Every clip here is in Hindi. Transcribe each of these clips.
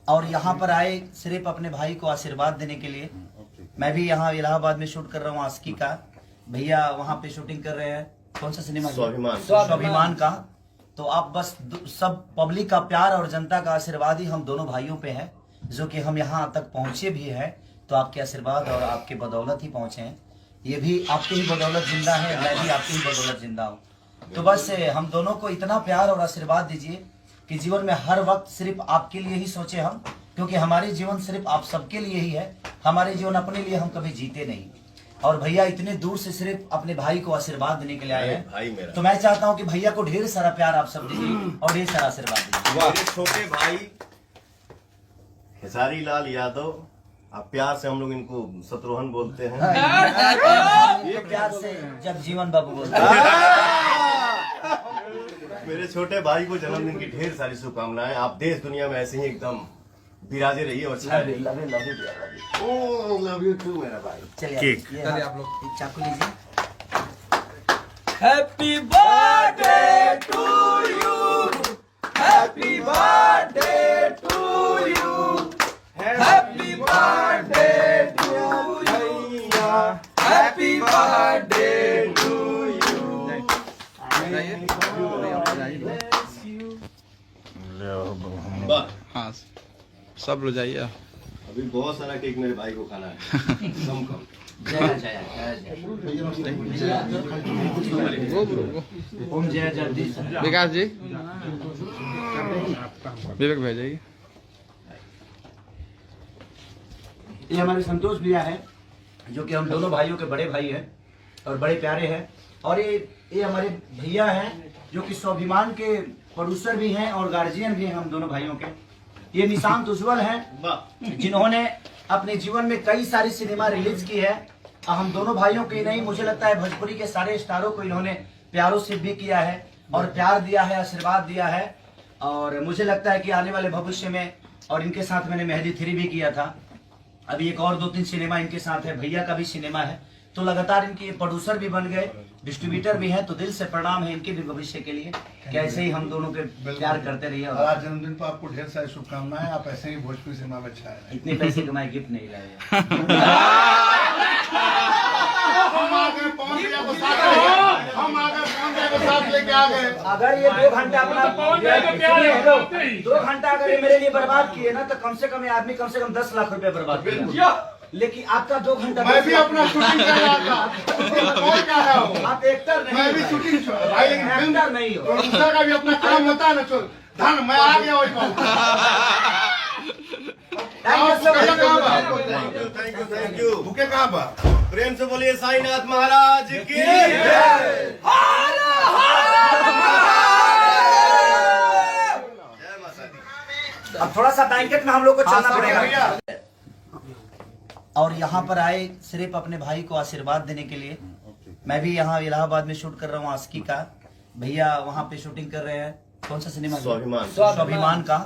और यहाँ पर आए सिर्फ अपने भाई को आशीर्वाद देने के लिए। मैं भी यहाँ इलाहाबाद में शूट कर रहा हूँ आशिकी का। भैया वहाँ पे शूटिंग कर रहे हैं, कौन सा सिनेमा? स्वाभिमान का। तो आप बस सब पब्लिक का प्यार और जनता का आशीर्वाद ही हम दोनों भाइयों पे है, जो कि हम यहाँ तक पहुँचे भी है तो आपके आशीर्वाद और आपके बदौलत ही पहुँचे हैं। ये भी आपकी ही बदौलत जिंदा है, मैं भी आपकी ही बदौलत जिंदा हूँ। तो बस हम दोनों को इतना प्यार और आशीर्वाद दीजिए कि जीवन में हर वक्त सिर्फ आपके लिए ही सोचे हम, क्योंकि हमारे जीवन सिर्फ आप सबके लिए ही है। हमारे जीवन अपने लिए हम कभी जीते नहीं। और भैया इतने दूर से सिर्फ अपने भाई को आशीर्वाद देने के लिए आए हैं, तो मैं चाहता हूं कि भैया को ढेर सारा प्यार आप सब दीजिए और ढेर सारा आशीर्वाद दीजिए। मेरे छोटे भाई खेसारी लाल यादव, आप प्यार से हम लोग इनको शत्रुघ्न बोलते हैं। ये प्यार से जगजीवन बाबू बोलते हैं। मेरे छोटे भाई को जन्मदिन की ढेर सारी शुभकामनाएं। आप देश दुनिया में ऐसे ही एकदम विराजे रहिए और छाए रहिए। लव यू टू मेरा भाई। चलिए आप लोग चाकू लीजिए। Happy birthday to you, happy birthday to you, happy birthday to you, happy birthday to you. हाँ सब लोग जाइए। अभी बहुत सारा केक मेरे भाई को खाना है। कम कम। ओम जय जगदीश। विकास जी, विवेक भेजाइए। ये हमारे संतोष भैया है, जो कि हम दोनों भाइयों के बड़े भाई हैं और बड़े प्यारे हैं। और ये हमारे भैया हैं, जो कि स्वाभिमान के प्रोड्यूसर भी हैं और गार्जियन भी हैं हम दोनों भाइयों के। ये निशांत उज्जवल हैं, जिन्होंने अपने जीवन में कई सारी सिनेमा रिलीज की है। हम दोनों भाइयों के नहीं, मुझे लगता है भोजपुरी के सारे स्टारों को इन्होंने प्यारों से भी किया है और प्यार दिया है, आशीर्वाद दिया है। और मुझे लगता है कि आने वाले भविष्य में, और इनके साथ मैंने मेहंदी 3 भी किया था, अभी एक और 2-3 सिनेमा इनके साथ है। भैया का भी सिनेमा है, तो लगातार इनके प्रोड्यूसर भी बन गए, डिस्ट्रीब्यूटर भी हैं। तो दिल से प्रणाम है इनके भी भविष्य के लिए, कि ऐसे ही हम दोनों के प्यार करते रहिए। और आज जन्मदिन पर आपको ढेर सारी शुभकामनाएं। आप ऐसे ही भोजपुरी सिनेमा में छाए रहें। इतने पैसे कमाए, गिफ्ट नहीं लाए। हम आ गए, पहुंच गया तो साथ लेके आ गए। अगर ये 2 घंटा अपना 2 घंटा अगर ये मेरे लिए बर्बाद किए ना, तो कम से कम ये आदमी कम से कम 10 लाख रुपए बर्बाद किया। लेकिन आपका 2 घंटा, मैं भी अपना शूटिंग कर रहा था। कौन कह रहा हूँ? आप एक्टर नहीं, मैं भी शूटिंग भाई, लेकिन एक्टर नहीं हो। प्रोड्यूसर का भी अपना काम होता है ना। चल धन, मैं आ गया वही पर। Thank you. भूखे कहाँ पर? प्रेम से बोलिए साईनाथ महाराज की। अब थोड़ा सा बैंकेट में हम लोग को चलना पड़ेगा। और यहाँ पर आए सिर्फ अपने भाई को आशीर्वाद देने के लिए। मैं भी यहाँ इलाहाबाद में शूट कर रहा हूँ आशिकी का। भैया वहाँ पे शूटिंग कर रहे हैं, कौन सा सिनेमा? स्वाभिमान का।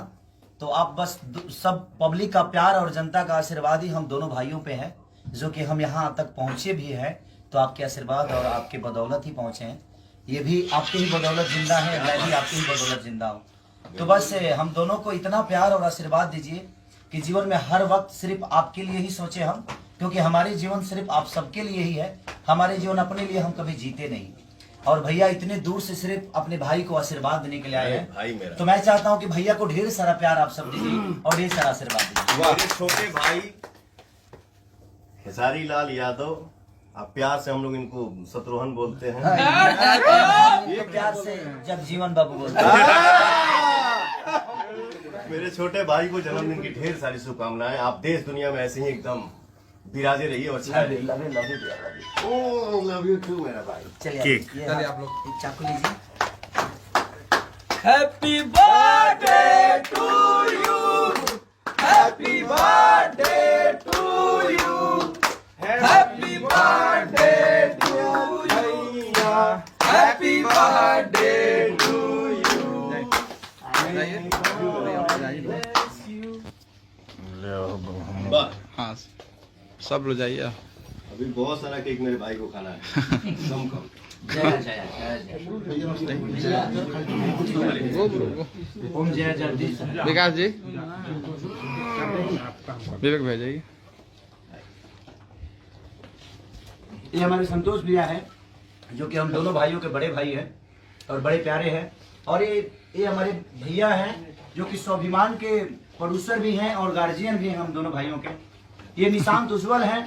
तो आप बस सब पब्लिक का प्यार और जनता का आशीर्वाद ही हम दोनों भाइयों पे है, जो कि हम यहाँ तक पहुँचे भी है तो आपके आशीर्वाद और आपके बदौलत ही पहुँचे हैं। ये भी आपकी ही बदौलत जिंदा है, मैं भी आपकी ही बदौलत जिंदा हूँ। तो बस हम दोनों को इतना प्यार और आशीर्वाद दीजिए कि जीवन में हर वक्त सिर्फ आपके लिए ही सोचे हम, क्योंकि हमारे जीवन सिर्फ आप सबके लिए ही है। हमारे जीवन अपने लिए हम कभी जीते नहीं। और भैया इतने दूर से सिर्फ अपने भाई को आशीर्वाद देने के लिए आए हैं, तो मैं चाहता हूं कि भैया को ढेर सारा प्यार आप सब दीजिए और ढेर सारा आशीर्वाद दीजिए। मेरे छोटे भाई खेसारी लाल यादव, आप प्यार से हम लोग इनको शत्रुघ्न बोलते हैं। ये प्यार से जगजीवन बाबू बोलते हैं। मेरे छोटे भाई को जन्मदिन की ढेर सारी शुभकामनाएं। आप देश दुनिया में ऐसे ही एकदम विराजे रहिए और छाए रहिए। लव यू टू मेरा भाई। चलिए आप लोग चाकू लीजिए। Happy birthday to you, happy birthday to you, happy birthday to you, happy birthday to you. हाँ सब लोग जाइए। अभी बहुत सारा केक मेरे भाई को खाना है। कम कम। ओम जय जगदीश। विकास जी, विवेक भाई जाइए। ये हमारे संतोष भैया हैं, जो कि हम दोनों भाइयों के बड़े भाई हैं और बड़े प्यारे हैं। और ये हमारे भैया हैं, जो कि स्वाभिमान के प्रोड्यूसर भी हैं और गार्जियन भी हैं हम दोनों भाइयों के। ये निशांत उज्जवल हैं,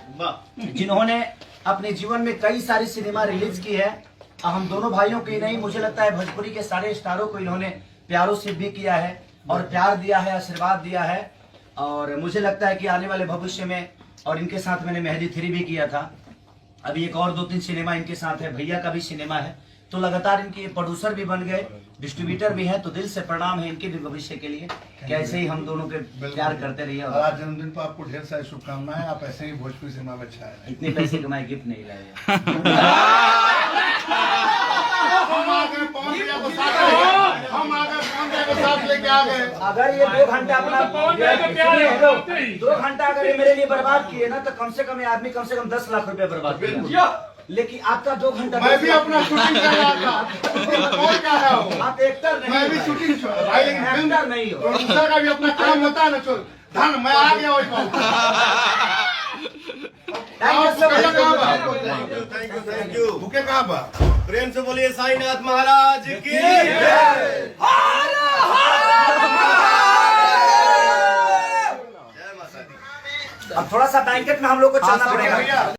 जिन्होंने अपने जीवन में कई सारी सिनेमा रिलीज की है। हम दोनों भाइयों की नहीं, मुझे लगता है भोजपुरी के सारे स्टारों को इन्होंने प्यारों से भी किया है और प्यार दिया है, आशीर्वाद दिया है। और मुझे लगता है कि आने वाले भविष्य में, और इनके साथ मैंने मेहंदी 3 भी किया था, अभी एक और 2-3 सिनेमा इनके साथ है, भैया का भी सिनेमा है। तो लगातार इनके प्रोड्यूसर भी बन गए, डिस्ट्रीब्यूटर भी हैं। तो दिल से प्रणाम है इनके भी भविष्य के लिए, कि ऐसे ही हम दोनों के प्यार करते रहिए। और आज जन्मदिन पर आपको ढेर सारी शुभकामनाएं। आप ऐसे ही भोजपुरी सिनेमा में छाए रहें। इतने पैसे कमाए, गिफ्ट नहीं लाए। अगर ये 2 घंटा अपना 2 घंटा अगर ये मेरे लिए बर्बाद किए ना, तो कम से कम ये आदमी कम से कम 10 लाख रुपए बर्बाद किया। लेकिन आपका 2 घंटा, मैं भी अपना शूटिंग कर रहा था। और क्या रहा हूँ? आप एक्टर नहीं, मैं भी शूटिंग भाई, लेकिन एक्टर नहीं हो। प्रोड्यूसर का भी अपना काम होता है ना। चल धन, मैं आ गया वही पाऊँ। Thank you. भूखे कहाँ बा? प्रेम से बोलिए साईनाथ महाराज की। अब थोड़ा सा बैंकेट में हम लोग को चलना पड़ेगा।